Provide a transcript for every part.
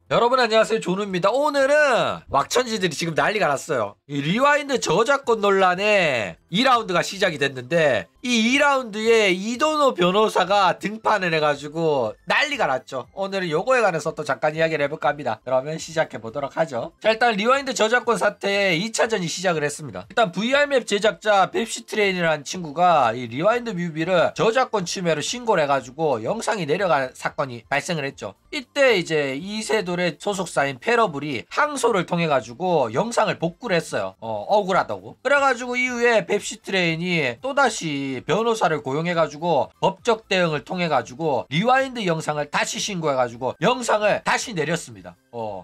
여러분 안녕하세요, 조누입니다. 오늘은 왁천지들이 지금 난리가 났어요. 이 리와인드 저작권 논란에 2라운드가 시작이 됐는데 이 2라운드에 이도노 변호사가 등판을 해가지고 난리가 났죠. 오늘은 요거에 관해서 또 잠깐 이야기를 해볼까 합니다. 그러면 시작해 보도록 하죠. 자, 일단 리와인드 저작권 사태의 2차전이 시작을 했습니다. 일단 VR맵 제작자 펩시트레인이라는 친구가 이 리와인드 뮤비를 저작권 침해로 신고를 해가지고 영상이 내려간 사건이 발생을 했죠. 이때 이제 이세돌의 소속사인 페러블이 항소를 통해 가지고 영상을 복구를 했어요. 억울하다고. 그래가지고 이후에 펩시트레인이 또다시 변호사를 고용해 가지고 법적 대응을 통해 가지고 리와인드 영상을 다시 신고해 가지고 영상을 다시 내렸습니다.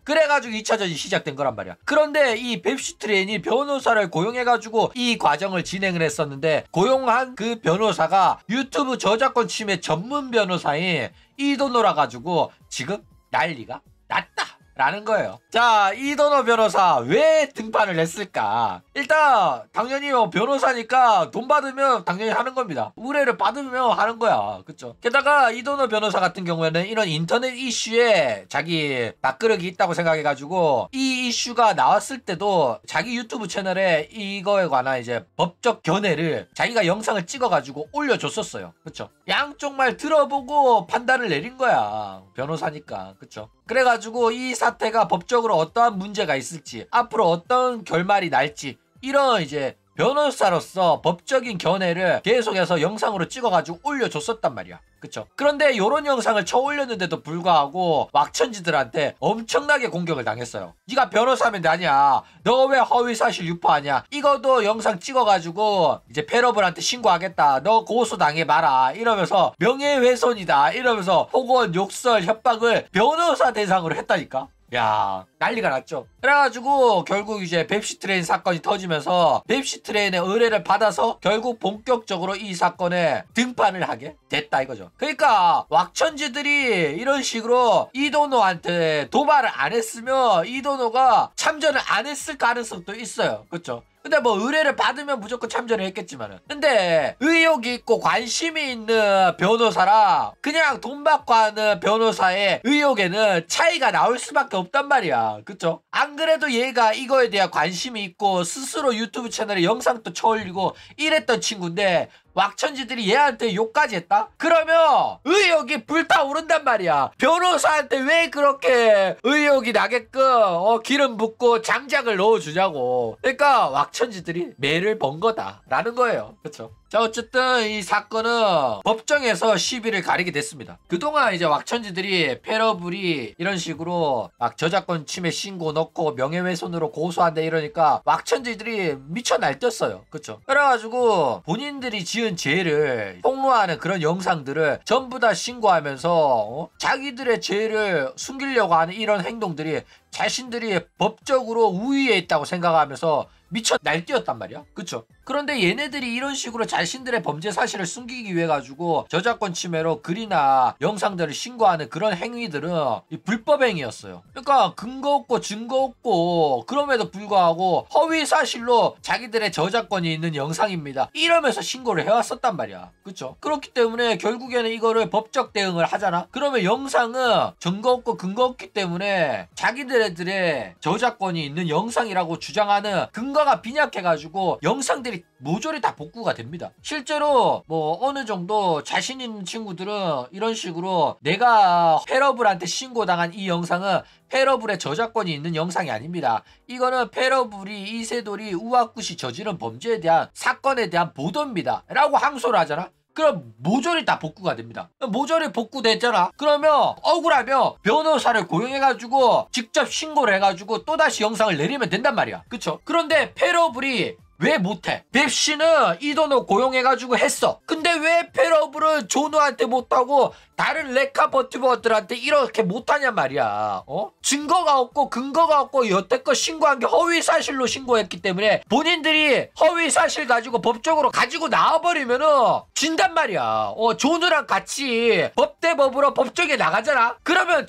그래가지고 2차전이 시작된 거란 말이야. 그런데 이 펩시트레인이 변호사를 고용해 가지고 이 과정을 진행을 했었는데 고용한 그 변호사가 유튜브 저작권 침해 전문 변호사인 이도노라 가지고 지금 난리가 났다 라는 거예요. 자, 이도노 변호사 왜 등판을 했을까? 일단 당연히 변호사니까 돈 받으면 당연히 하는 겁니다. 의뢰를 받으면 하는 거야. 그쵸? 게다가 이도노 변호사 같은 경우에는 이런 인터넷 이슈에 자기 밥그릇이 있다고 생각해가지고 이 이슈가 나왔을 때도 자기 유튜브 채널에 이거에 관한 이제 법적 견해를 자기가 영상을 찍어가지고 올려줬었어요. 그쵸? 양쪽 말 들어보고 판단을 내린 거야. 변호사니까. 그쵸? 그래가지고 이 사태가 법적으로 어떠한 문제가 있을지, 앞으로 어떤 결말이 날지, 이런 이제 변호사로서 법적인 견해를 계속해서 영상으로 찍어가지고 올려줬었단 말이야. 그쵸? 그런데 요런 영상을 쳐올렸는데도 불구하고 왁천지들한테 엄청나게 공격을 당했어요. 네가 변호사면 아니야. 너 왜 허위사실 유포하냐. 이거도 영상 찍어가지고 이제 페러블한테 신고하겠다. 너 고소당해봐라. 이러면서 명예훼손이다. 이러면서 혹은 욕설, 협박을 변호사 대상으로 했다니까. 야, 난리가 났죠. 그래가지고 결국 이제 펩시트레인 사건이 터지면서 펩시트레인의 의뢰를 받아서 결국 본격적으로 이 사건에 등판을 하게 됐다 이거죠. 그러니까 왁천지들이 이런 식으로 이도노한테 도발을 안 했으면 이도노가 참전을 안 했을 가능성도 있어요. 그렇죠? 근데 뭐 의뢰를 받으면 무조건 참전을 했겠지만은, 근데 의욕이 있고 관심이 있는 변호사랑 그냥 돈 받고 하는 변호사의 의욕에는 차이가 나올 수밖에 없단 말이야. 그쵸? 안 그래도 얘가 이거에 대한 관심이 있고 스스로 유튜브 채널에 영상도 쳐올리고 이랬던 친구인데 왁천지들이 얘한테 욕까지 했다? 그러면 의욕이 불타오른단 말이야. 변호사한테 왜 그렇게 의욕이 나게끔 기름 붓고 장작을 넣어주냐고. 그러니까 왁천지들이 매를 번 거다라는 거예요. 그쵸? 자, 어쨌든 이 사건은 법정에서 시비를 가리게 됐습니다. 그동안 이제 왁천지들이 페러블이 이런 식으로 막 저작권 침해 신고 넣고 명예훼손으로 고소한다 이러니까 왁천지들이 미쳐 날뛰었어요. 그쵸? 그래가지고 본인들이 지은 죄를 폭로하는 그런 영상들을 전부 다 신고하면서 자기들의 죄를 숨기려고 하는 이런 행동들이 자신들이 법적으로 우위에 있다고 생각하면서 미쳐 날뛰었단 말이야. 그쵸? 그런데 얘네들이 이런 식으로 자신들의 범죄 사실을 숨기기 위해 가지고 저작권 침해로 글이나 영상들을 신고하는 그런 행위들은 이 불법 행위였어요. 그러니까 근거 없고 증거 없고 그럼에도 불구하고 허위 사실로 자기들의 저작권이 있는 영상입니다. 이러면서 신고를 해왔었단 말이야. 그쵸? 그렇기 때문에 결국에는 이거를 법적 대응을 하잖아? 그러면 영상은 증거 없고 근거 없기 때문에 자기들의 저작권이 있는 영상이라고 주장하는 근거가 빈약해가지고 영상들이 모조리 다 복구가 됩니다. 실제로 뭐 어느 정도 자신 있는 친구들은 이런 식으로 내가 페러블한테 신고당한 이 영상은 페러블의 저작권이 있는 영상이 아닙니다. 이거는 페러블이 이세돌이 우아굿이 저지른 범죄에 대한 사건에 대한 보도입니다. 라고 항소를 하잖아. 그럼 모조리 다 복구가 됩니다. 모조리 복구됐잖아. 그러면 억울하면 변호사를 고용해가지고 직접 신고를 해가지고 또다시 영상을 내리면 된단 말이야. 그쵸? 그런데 페러블이 왜 못해? 펩시는 이도노 고용해가지고 했어. 근데 왜 페러블은 조누한테 못하고 다른 레카버튜버들한테 이렇게 못하냔 말이야. 증거가 없고 근거가 없고 여태껏 신고한 게 허위사실로 신고했기 때문에 본인들이 허위사실 가지고 법적으로 가지고 나와버리면은 진단 말이야. 조누랑 같이 법대법으로 법정에 나가잖아. 그러면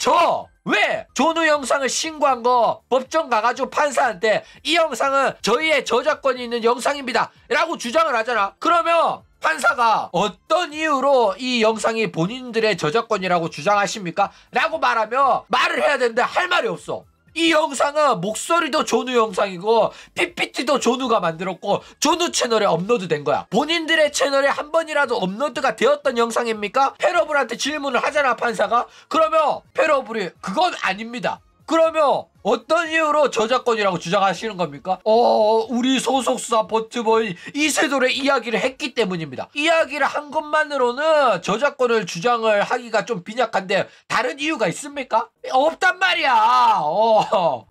왜 조누 영상을 신고한 거 법정 가가지고 판사한테 이 영상은 저희의 저작권이 있는 영상입니다 라고 주장을 하잖아. 그러면 판사가 어떤 이유로 이 영상이 본인들의 저작권이라고 주장하십니까? 라고 말하면 말을 해야 되는데 할 말이 없어. 이 영상은 목소리도 존우 영상이고 PPT도 존우가 만들었고 존우 채널에 업로드된 거야. 본인들의 채널에 한 번이라도 업로드가 되었던 영상입니까? 페러블한테 질문을 하잖아, 판사가. 그러면 페러블이 그건 아닙니다. 그러면 어떤 이유로 저작권이라고 주장하시는 겁니까? 우리 소속사 버트보이 이세돌의 이야기를 했기 때문입니다. 이야기를 한 것만으로는 저작권을 주장을 하기가 좀 빈약한데 다른 이유가 있습니까? 없단 말이야.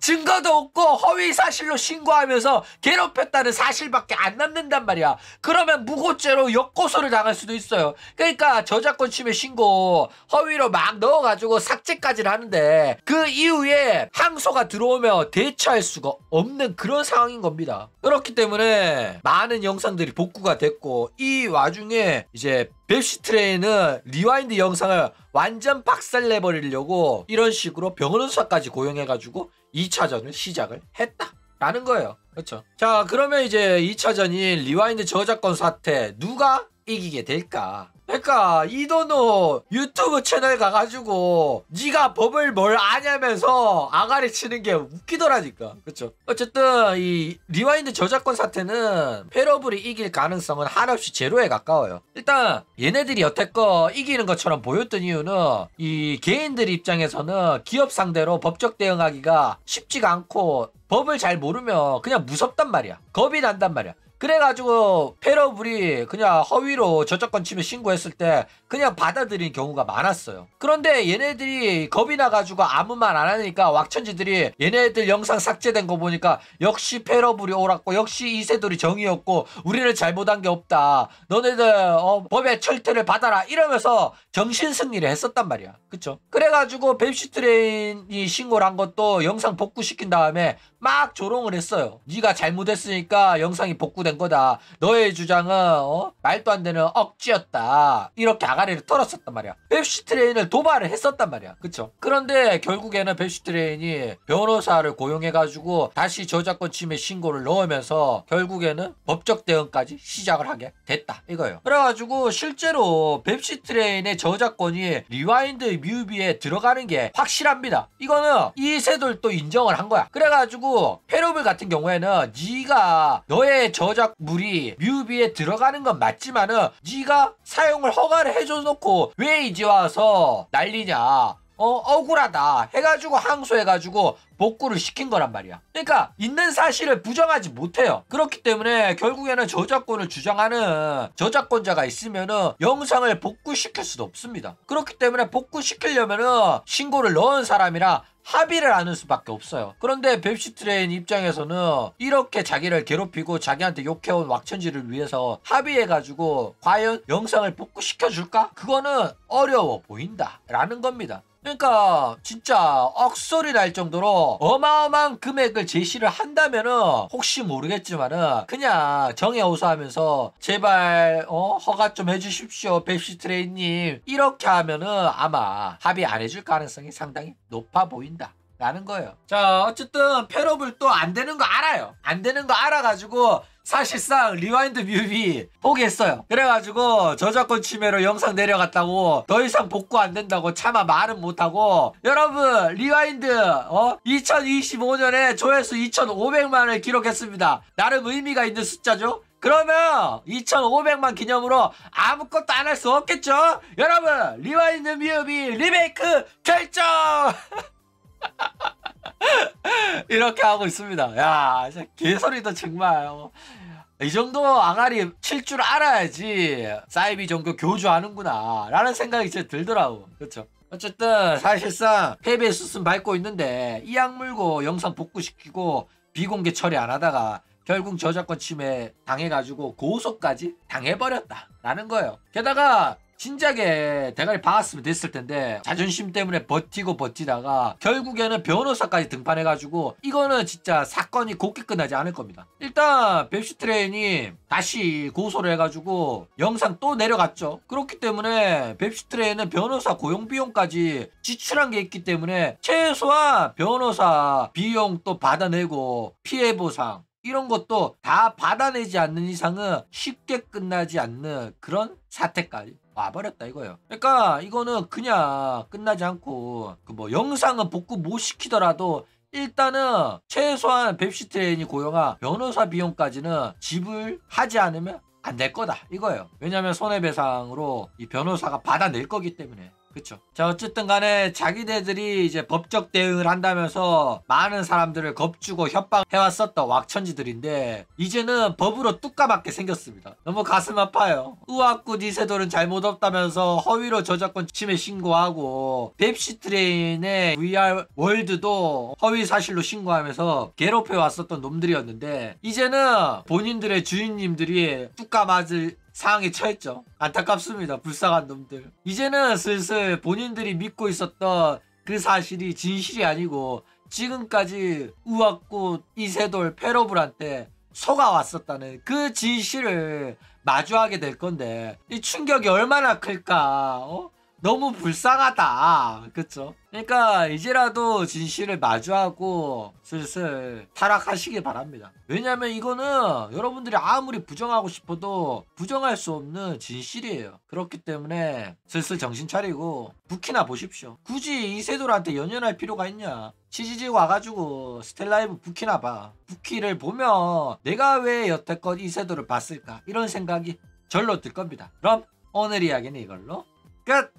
증거도 없고 허위 사실로 신고하면서 괴롭혔다는 사실밖에 안 남는단 말이야. 그러면 무고죄로 역고소를 당할 수도 있어요. 그러니까 저작권 침해 신고 허위로 막 넣어가지고 삭제까지를 하는데 그 이후에 항소가 들어오면 대처할 수가 없는 그런 상황인 겁니다. 그렇기 때문에 많은 영상들이 복구가 됐고 이 와중에 이제 뱁시트레인은 리와인드 영상을 완전 박살내버리려고 이런 식으로 변호사까지 고용해가지고 2차전을 시작을 했다라는 거예요. 그렇죠? 자, 그러면 이제 2차전인 리와인드 저작권 사태 누가 이기게 될까? 그러니까 이도노 유튜브 채널 가가지고 네가 법을 뭘 아냐면서 아가리 치는 게 웃기더라니까. 그쵸? 어쨌든 이 리와인드 저작권 사태는 페러블이 이길 가능성은 한없이 제로에 가까워요. 일단 얘네들이 여태껏 이기는 것처럼 보였던 이유는 이 개인들 입장에서는 기업 상대로 법적 대응하기가 쉽지가 않고 법을 잘 모르면 그냥 무섭단 말이야. 겁이 난단 말이야. 그래가지고 페러블이 그냥 허위로 저작권 침해 신고했을 때 그냥 받아들인 경우가 많았어요. 그런데 얘네들이 겁이 나가지고 아무 말 안 하니까 왁천지들이 얘네들 영상 삭제된 거 보니까 역시 페러블이 옳았고 역시 이세돌이 정의였고 우리는 잘못한 게 없다. 너네들 법의 철퇴를 받아라 이러면서 정신승리를 했었단 말이야. 그쵸? 그래가지고 뱁시트레인이 신고를 한 것도 영상 복구시킨 다음에 막 조롱을 했어요. 네가 잘못했으니까 영상이 복구된 거다. 너의 주장은 말도 안 되는 억지였다. 이렇게 아가리를 털었었단 말이야. 뱁시트레인을 도발을 했었단 말이야. 그쵸? 그런데 결국에는 뱁시트레인이 변호사를 고용해가지고 다시 저작권 침해 신고를 넣으면서 결국에는 법적 대응까지 시작을 하게 됐다 이거예요. 그래가지고 실제로 뱁시트레인의 저작권이 리와인드 뮤비에 들어가는 게 확실합니다. 이거는 이세돌도 인정을 한 거야. 그래가지고 페러블 같은 경우에는 네가 너의 저작물이 뮤비에 들어가는 건 맞지만은 네가 사용을 허가를 해줘놓고 왜 이제 와서 난리냐, 억울하다 해가지고 항소해가지고 복구를 시킨 거란 말이야. 그러니까 있는 사실을 부정하지 못해요. 그렇기 때문에 결국에는 저작권을 주장하는 저작권자가 있으면은 영상을 복구시킬 수도 없습니다. 그렇기 때문에 복구시키려면은 신고를 넣은 사람이랑 합의를 하는 수밖에 없어요. 그런데 뱁시트레인 입장에서는 이렇게 자기를 괴롭히고 자기한테 욕해온 왁천지를 위해서 합의해가지고 과연 영상을 복구시켜줄까? 그거는 어려워 보인다 라는 겁니다. 그러니까 진짜 억소리 날 정도로 어마어마한 금액을 제시를 한다면은 혹시 모르겠지만은 그냥 정해호소하면서 제발 허가 좀 해주십시오 뱁시트레인님 이렇게 하면은 아마 합의 안 해줄 가능성이 상당히 높아 보인다 라는 거예요. 자, 어쨌든 페러블 또 안 되는 거 알아요. 안 되는 거 알아가지고 사실상 리와인드 뮤비 포기했어요. 그래가지고 저작권 침해로 영상 내려갔다고 더 이상 복구 안 된다고 차마 말은 못하고, 여러분 리와인드 2025년에 조회수 2,500만을 기록했습니다. 나름 의미가 있는 숫자죠. 그러면 2,500만 기념으로 아무것도 안 할 수 없겠죠. 여러분 리와인드 뮤비 리메이크 결정 이렇게 하고 있습니다. 야, 진짜 개소리도 정말. 이 정도 아가리 칠 줄 알아야지 사이비 종교 교주하는구나 라는 생각이 진짜 들더라고. 그렇죠? 어쨌든 사실상 패배의 수순 밟고 있는데 이 약 물고 영상 복구시키고 비공개 처리 안 하다가 결국 저작권 침해 당해가지고 고소까지 당해버렸다 라는 거예요. 게다가 진작에 대가리 박았으면 됐을 텐데 자존심 때문에 버티다가 결국에는 변호사까지 등판해가지고 이거는 진짜 사건이 곱게 끝나지 않을 겁니다. 일단 뱁시트레인이 다시 고소를 해가지고 영상 또 내려갔죠. 그렇기 때문에 뱁시트레인은 변호사 고용 비용까지 지출한 게 있기 때문에 최소한 변호사 비용 또 받아내고 피해 보상 이런 것도 다 받아내지 않는 이상은 쉽게 끝나지 않는 그런 사태까지 와버렸다 이거예요. 그러니까 이거는 그냥 끝나지 않고 그 뭐 영상은 복구 못 시키더라도 일단은 최소한 뱁시트레인이 고용한 변호사 비용까지는 지불하지 않으면 안 될 거다 이거예요. 왜냐면 손해배상으로 이 변호사가 받아낼 거기 때문에. 그쵸. 자, 어쨌든 간에 자기네들이 이제 법적 대응을 한다면서 많은 사람들을 겁주고 협박해왔었던 왁천지들인데 이제는 법으로 뚜까맣게 생겼습니다. 너무 가슴 아파요. 우악구 이세돌은 잘못 없다면서 허위로 저작권 침해 신고하고 뱁시트레인의 VR 월드도 허위 사실로 신고하면서 괴롭혀왔었던 놈들이었는데 이제는 본인들의 주인님들이 뚜까맞을 상황에 처했죠. 안타깝습니다. 불쌍한 놈들. 이제는 슬슬 본인들이 믿고 있었던 그 사실이 진실이 아니고 지금까지 우악꽃, 이세돌, 페로블한테 속아왔었다는 그 진실을 마주하게 될 건데 이 충격이 얼마나 클까? 너무 불쌍하다. 그쵸? 그러니까 이제라도 진실을 마주하고 슬슬 타락하시길 바랍니다. 왜냐면 이거는 여러분들이 아무리 부정하고 싶어도 부정할 수 없는 진실이에요. 그렇기 때문에 슬슬 정신 차리고 부키나 보십시오. 굳이 이세돌한테 연연할 필요가 있냐? 치지직 와가지고 스텔라이브 부키나 봐. 부키를 보면 내가 왜 여태껏 이세돌을 봤을까? 이런 생각이 절로 들 겁니다. 그럼 오늘 이야기는 이걸로 끝!